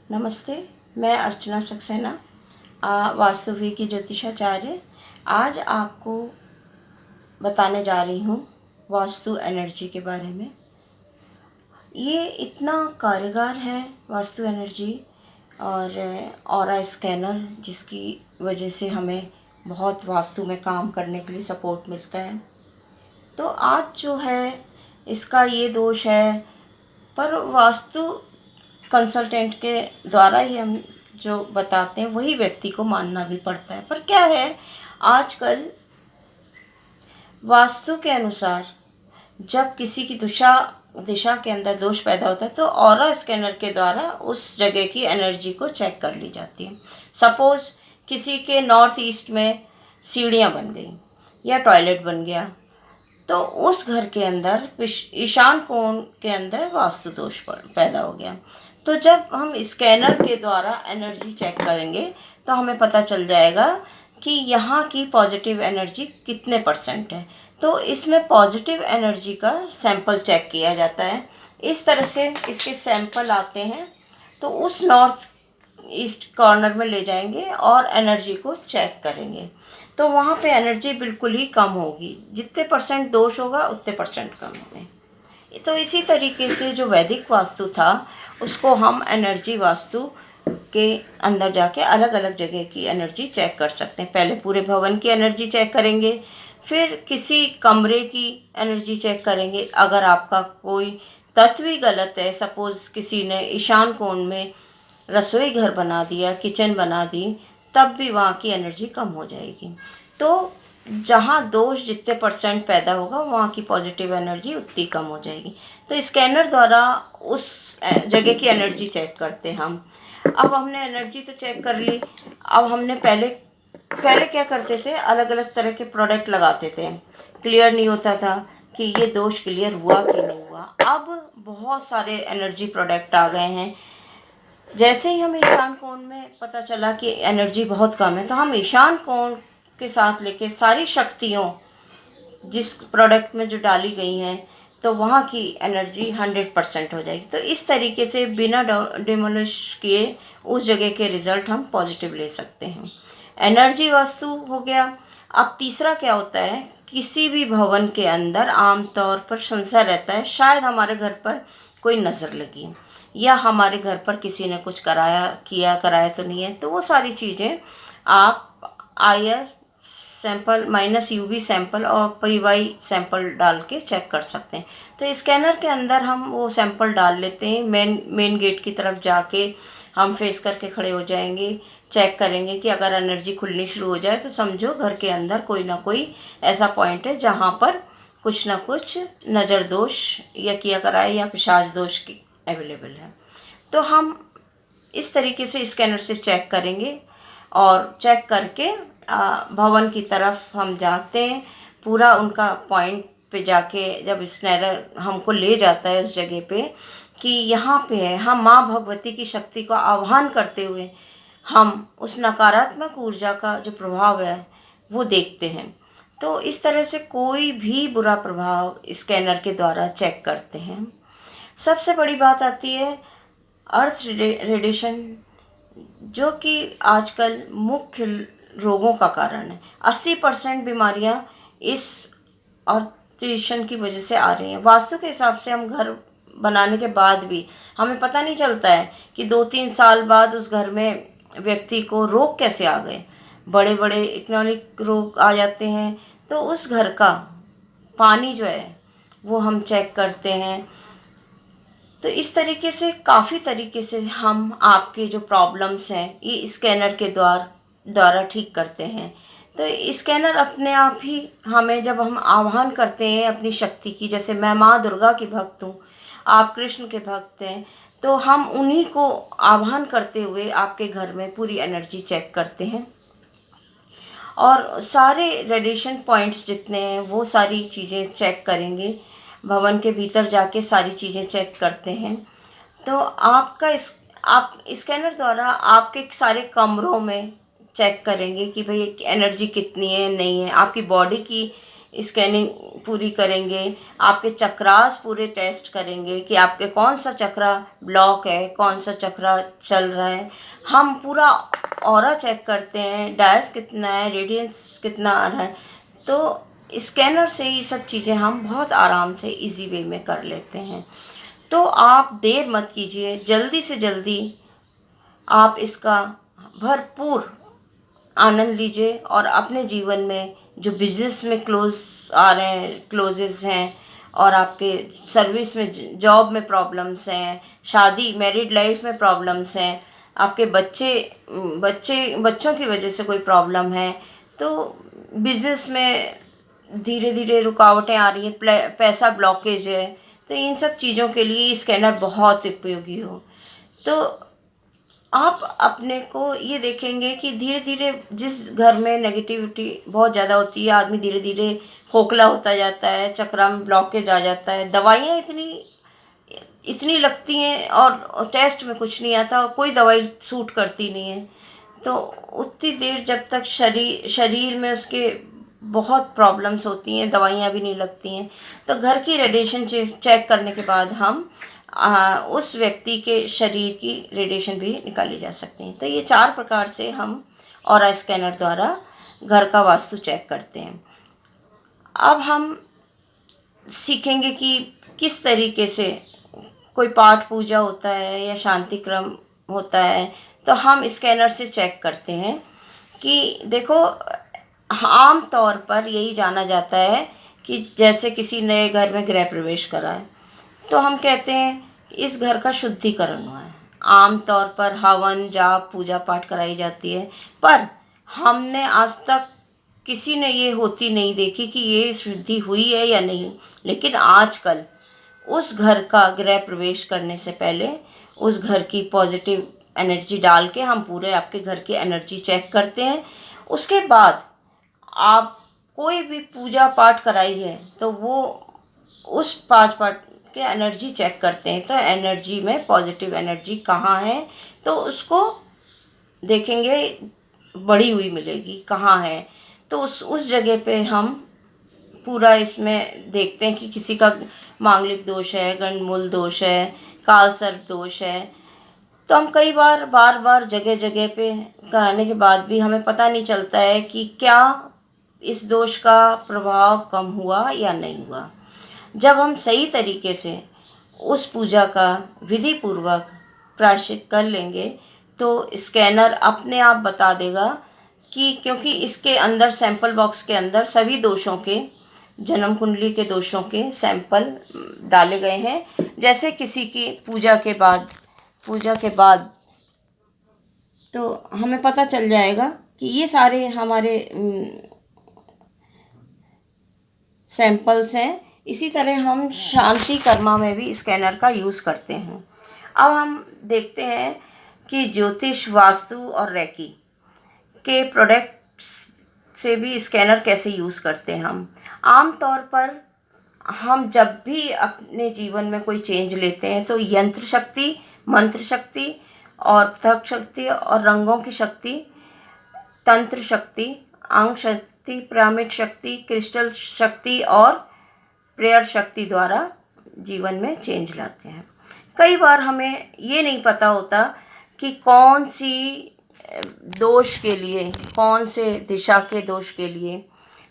नमस्ते। मैं अर्चना सक्सेना, वास्तु की ज्योतिषाचार्य। आज आपको बताने जा रही हूँ वास्तु एनर्जी के बारे में। ये इतना कारगर है वास्तु एनर्जी और ऑरा स्कैनर, जिसकी वजह से हमें बहुत वास्तु में काम करने के लिए सपोर्ट मिलता है। तो आज जो है इसका ये दोष है, पर वास्तु कंसल्टेंट के द्वारा ही हम जो बताते हैं वही व्यक्ति को मानना भी पड़ता है। पर क्या है, आजकल वास्तु के अनुसार जब किसी की दिशा के अंदर दोष पैदा होता है तो ऑरा स्कैनर के द्वारा उस जगह की एनर्जी को चेक कर ली जाती है। सपोज किसी के नॉर्थ ईस्ट में सीढ़ियाँ बन गई या टॉयलेट बन गया, तो उस घर के अंदर ईशान कोण के अंदर वास्तु दोष पैदा हो गया। तो जब हम स्कैनर के द्वारा एनर्जी चेक करेंगे तो हमें पता चल जाएगा कि यहाँ की पॉजिटिव एनर्जी कितने % है। तो इसमें पॉजिटिव एनर्जी का सैंपल चेक किया जाता है। इस तरह से इसके सैंपल आते हैं, तो उस नॉर्थ ईस्ट कॉर्नर में ले जाएंगे और एनर्जी को चेक करेंगे। तो वहाँ पे एनर्जी बिल्कुल ही कम होगी, जितने % दोष होगा उतने % कम होंगे। तो इसी तरीके से जो वैदिक वास्तु था उसको हम एनर्जी वास्तु के अंदर जाके अलग अलग जगह की एनर्जी चेक कर सकते हैं। पहले पूरे भवन की एनर्जी चेक करेंगे, फिर किसी कमरे की एनर्जी चेक करेंगे। अगर आपका कोई तत्व ही गलत है, सपोज़ किसी ने ईशान कोण में रसोई घर बना दिया, किचन बना दी, तब भी वहाँ की एनर्जी कम हो जाएगी। तो जहाँ दोष जितने % पैदा होगा वहाँ की पॉजिटिव एनर्जी उतनी कम हो जाएगी। तो स्कैनर द्वारा उस जगह की एनर्जी चेक करते हैं हम। अब हमने एनर्जी तो चेक कर ली। अब हमने पहले पहले क्या करते थे, अलग अलग तरह के प्रोडक्ट लगाते थे, क्लियर नहीं होता था कि ये दोष क्लियर हुआ कि नहीं हुआ। अब बहुत सारे एनर्जी प्रोडक्ट आ गए हैं। जैसे ही हम ईशान कोण में पता चला कि एनर्जी बहुत कम है, तो हम ईशान कोण के साथ लेके सारी शक्तियों जिस प्रोडक्ट में जो डाली गई हैं, तो वहाँ की एनर्जी 100% हो जाएगी। तो इस तरीके से बिना डिमोलिश किए उस जगह के रिज़ल्ट हम पॉजिटिव ले सकते हैं। एनर्जी वास्तु हो गया। अब तीसरा क्या होता है, किसी भी भवन के अंदर आमतौर पर संशय रहता है शायद हमारे घर पर कोई नज़र लगी या हमारे घर पर किसी ने कुछ कराया तो नहीं है। तो वो सारी चीज़ें आप आईआर सैंपल -UV सैंपल और PY सैंपल डाल के चेक कर सकते हैं। तो स्कैनर के अंदर हम वो सैंपल डाल लेते हैं। मेन गेट की तरफ जाके हम फेस करके खड़े हो जाएंगे, चेक करेंगे कि अगर एनर्जी खुलनी शुरू हो जाए तो समझो घर के अंदर कोई ना कोई ऐसा पॉइंट है जहाँ पर कुछ ना कुछ नज़र दोष या किया कराए या पिशाच दोष की अवेलेबल है। तो हम इस तरीके से स्कैनर से चेक करेंगे और चेक करके भवन की तरफ हम जाते हैं। पूरा उनका पॉइंट पे जाके जब स्कैनर हमको ले जाता है उस जगह पे कि यहाँ पे है, हम माँ भगवती की शक्ति को आह्वान करते हुए हम उस नकारात्मक ऊर्जा का जो प्रभाव है वो देखते हैं। तो इस तरह से कोई भी बुरा प्रभाव स्कैनर के द्वारा चेक करते हैं। सबसे बड़ी बात आती है अर्थ रेडिएशन, जो कि आजकल मुख्य रोगों का कारण है। 80% बीमारियां इस अर्थ रेडिएशन की वजह से आ रही हैं। वास्तु के हिसाब से हम घर बनाने के बाद भी हमें पता नहीं चलता है कि 2-3 साल बाद उस घर में व्यक्ति को रोग कैसे आ गए, बड़े बड़े इकोनॉमिक रोग आ जाते हैं। तो उस घर का पानी जो है वो हम चेक करते हैं। तो इस तरीके से काफ़ी तरीके से हम आपके जो प्रॉब्लम्स हैं ये स्कैनर के द्वारा ठीक करते हैं। तो स्कैनर अपने आप ही हमें, जब हम आह्वान करते हैं अपनी शक्ति की, जैसे मैं माँ दुर्गा की भक्त हूँ, आप कृष्ण के भक्त हैं, तो हम उन्हीं को आह्वान करते हुए आपके घर में पूरी एनर्जी चेक करते हैं और सारे रेडिएशन पॉइंट्स जितने हैं वो सारी चीज़ें चेक करेंगे। भवन के भीतर जाके सारी चीज़ें चेक करते हैं। तो आप स्कैनर द्वारा आपके सारे कमरों में चेक करेंगे कि भाई एनर्जी कितनी है, नहीं है, आपकी बॉडी की स्कैनिंग पूरी करेंगे, आपके चक्रास पूरे टेस्ट करेंगे कि आपके कौन सा चक्रा ब्लॉक है, कौन सा चक्रा चल रहा है। हम पूरा ऑरा चेक करते हैं, डायस कितना है, रेडियंस कितना आ रहा है। तो स्कैनर से ये सब चीज़ें हम बहुत आराम से इजी वे में कर लेते हैं। तो आप देर मत कीजिए, जल्दी से जल्दी आप इसका भरपूर आनंद लीजिए और अपने जीवन में जो बिजनेस में क्लोज आ रहे हैं, क्लोजेस हैं, और आपके सर्विस में, जॉब में प्रॉब्लम्स हैं, शादी मैरिड लाइफ में प्रॉब्लम्स हैं, आपके बच्चों की वजह से कोई प्रॉब्लम है, तो बिजनेस में धीरे धीरे रुकावटें आ रही हैं, पैसा ब्लॉकेज है, तो इन सब चीज़ों के लिए स्कैनर बहुत उपयोगी हो। तो आप अपने को ये देखेंगे कि धीरे धीरे जिस घर में नेगेटिविटी बहुत ज़्यादा होती है, आदमी धीरे धीरे खोखला होता जाता है, चक्रा में ब्लॉकेज आ जाता है, दवाइयाँ इतनी इतनी लगती हैं और टेस्ट में कुछ नहीं आता, कोई दवाई सूट करती नहीं है। तो उतनी देर जब तक शरीर में उसके बहुत प्रॉब्लम्स होती हैं, दवाइयाँ भी नहीं लगती हैं, तो घर की रेडिएशन चेक करने के बाद हम उस व्यक्ति के शरीर की रेडिएशन भी निकाली जा सकती है। तो ये 4 प्रकार से हम ऑरा स्कैनर द्वारा घर का वास्तु चेक करते हैं। अब हम सीखेंगे कि किस तरीके से कोई पाठ पूजा होता है या शांति क्रम होता है, तो हम स्कैनर से चेक करते हैं कि देखो, आम तौर पर यही जाना जाता है कि जैसे किसी नए घर में गृह प्रवेश करा है, तो हम कहते हैं इस घर का शुद्धिकरण हुआ है। आम तौर पर हवन जाप पूजा पाठ कराई जाती है, पर हमने आज तक किसी ने ये होती नहीं देखी कि ये शुद्धि हुई है या नहीं। लेकिन आजकल उस घर का गृह प्रवेश करने से पहले उस घर की पॉजिटिव एनर्जी डाल के हम पूरे आपके घर की एनर्जी चेक करते हैं। उसके बाद आप कोई भी पूजा पाठ कराई है तो वो उस पाँच पाठ के एनर्जी चेक करते हैं, तो एनर्जी में पॉजिटिव एनर्जी कहाँ है तो उसको देखेंगे, बढ़ी हुई मिलेगी कहाँ है, तो उस जगह पे हम पूरा इसमें देखते हैं कि किसी का मांगलिक दोष है, गंडमूल दोष है, काल सर्प दोष है। तो हम कई बार बार बार जगह जगह पे कराने के बाद भी हमें पता नहीं चलता है कि क्या इस दोष का प्रभाव कम हुआ या नहीं हुआ। जब हम सही तरीके से उस पूजा का विधि पूर्वक प्रायश्चित कर लेंगे तो स्कैनर अपने आप बता देगा कि, क्योंकि इसके अंदर सैंपल बॉक्स के अंदर सभी दोषों के, जन्म कुंडली के दोषों के सैंपल डाले गए हैं। जैसे किसी की पूजा के बाद तो हमें पता चल जाएगा कि ये सारे हमारे सैंपल्स हैं। इसी तरह हम शांति कर्मा में भी स्कैनर का यूज़ करते हैं। अब हम देखते हैं कि ज्योतिष, वास्तु और रेकी के प्रोडक्ट्स से भी स्कैनर कैसे यूज़ करते हैं। हम आम तौर पर हम जब भी अपने जीवन में कोई चेंज लेते हैं तो यंत्र शक्ति, मंत्र शक्ति और पृथक शक्ति और रंगों की शक्ति, तंत्र शक्ति, अंग शक्ति, पिरामिड शक्ति, क्रिस्टल शक्ति और प्रेयर शक्ति द्वारा जीवन में चेंज लाते हैं। कई बार हमें ये नहीं पता होता कि कौन सी दोष के लिए, कौन से दिशा के दोष के लिए,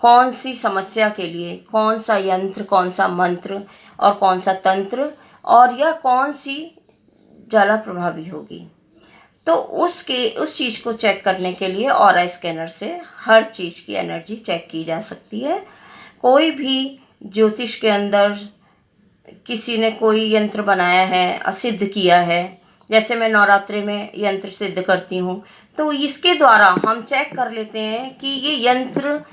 कौन सी समस्या के लिए कौन सा यंत्र, कौन सा मंत्र और कौन सा तंत्र और या कौन सी ज्यादा प्रभावी होगी। तो उस चीज़ को चेक करने के लिए ऑरा स्कैनर से हर चीज़ की एनर्जी चेक की जा सकती है। कोई भी ज्योतिष के अंदर किसी ने कोई यंत्र बनाया है, असिद्ध किया है, जैसे मैं नवरात्रि में यंत्र सिद्ध करती हूँ, तो इसके द्वारा हम चेक कर लेते हैं कि ये यंत्र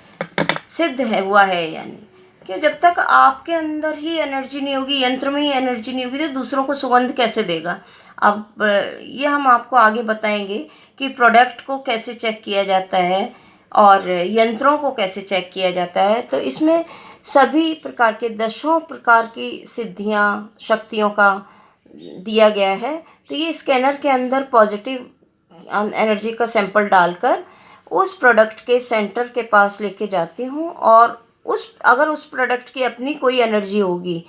सिद्ध हुआ है या नहीं। कि जब तक आपके अंदर ही एनर्जी नहीं होगी, यंत्र में ही एनर्जी नहीं होगी, तो दूसरों को सुगंध कैसे देगा। अब ये हम आपको आगे बताएंगे कि प्रोडक्ट को कैसे चेक किया जाता है और यंत्रों को कैसे चेक किया जाता है। तो इसमें सभी प्रकार के 10 प्रकार की सिद्धियाँ, शक्तियों का दिया गया है। तो ये स्कैनर के अंदर पॉजिटिव एनर्जी का सैंपल डालकर उस प्रोडक्ट के सेंटर के पास लेके जाती हूँ और अगर उस प्रोडक्ट की अपनी कोई एनर्जी होगी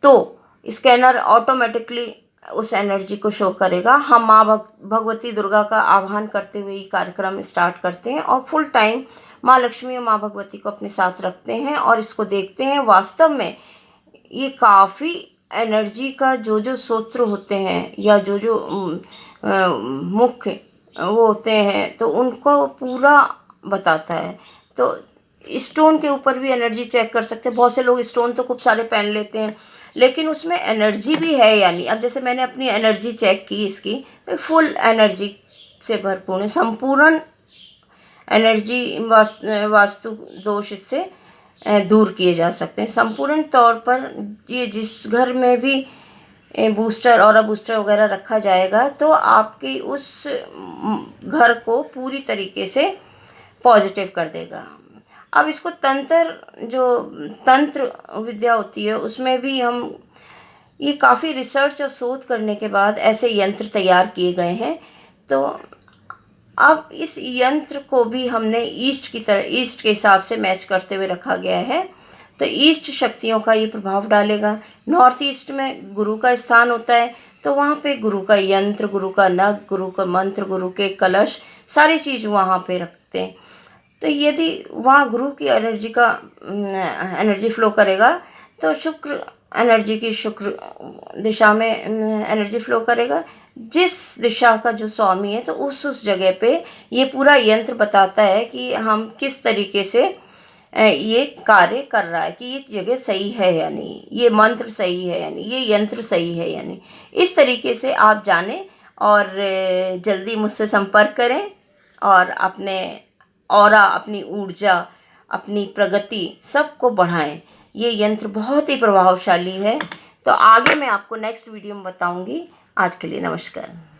तो स्कैनर ऑटोमेटिकली उस एनर्जी को शो करेगा। हम माँ भगवती दुर्गा का आह्वान करते हुए ये कार्यक्रम स्टार्ट करते हैं और फुल टाइम माँ लक्ष्मी और माँ भगवती को अपने साथ रखते हैं और इसको देखते हैं। वास्तव में ये काफ़ी एनर्जी का जो स्रोत होते हैं या जो मुख्य वो होते हैं तो उनको पूरा बताता है। तो स्टोन के ऊपर भी एनर्जी चेक कर सकते हैं। बहुत से लोग स्टोन तो खूब सारे पहन लेते हैं लेकिन उसमें एनर्जी भी है या नहीं। अब जैसे मैंने अपनी एनर्जी चेक की इसकी, तो फुल एनर्जी से भरपूर है। संपूर्ण एनर्जी वास्तु दोष इससे दूर किए जा सकते हैं। संपूर्ण तौर पर ये जिस घर में भी बूस्टर और बूस्टर वगैरह रखा जाएगा तो आपकी उस घर को पूरी तरीके से पॉजिटिव कर देगा। अब इसको तंत्र विद्या होती है, उसमें भी हम ये काफ़ी रिसर्च और शोध करने के बाद ऐसे यंत्र तैयार किए गए हैं। तो अब इस यंत्र को भी हमने ईस्ट के हिसाब से मैच करते हुए रखा गया है। तो ईस्ट शक्तियों का ये प्रभाव डालेगा। नॉर्थ ईस्ट में गुरु का स्थान होता है तो वहाँ पे गुरु का यंत्र, गुरु का नग, गुरु का मंत्र, गुरु के कलश, सारी चीज़ वहाँ पे रखते हैं। तो यदि वहाँ गुरु की एनर्जी फ्लो करेगा तो शुक्र दिशा में एनर्जी फ्लो करेगा। जिस दिशा का जो स्वामी है तो उस जगह पे ये पूरा यंत्र बताता है कि हम किस तरीके से ये कार्य कर रहा है, कि ये जगह सही है या नहीं, ये मंत्र सही है या नहीं, ये यंत्र सही है या नहीं। इस तरीके से आप जानें और जल्दी मुझसे संपर्क करें और अपने ऑरा, अपनी ऊर्जा, अपनी प्रगति सबको बढ़ाएं। ये यंत्र बहुत ही प्रभावशाली है। तो आगे मैं आपको नेक्स्ट वीडियो में बताऊंगी। आज के लिए नमस्कार।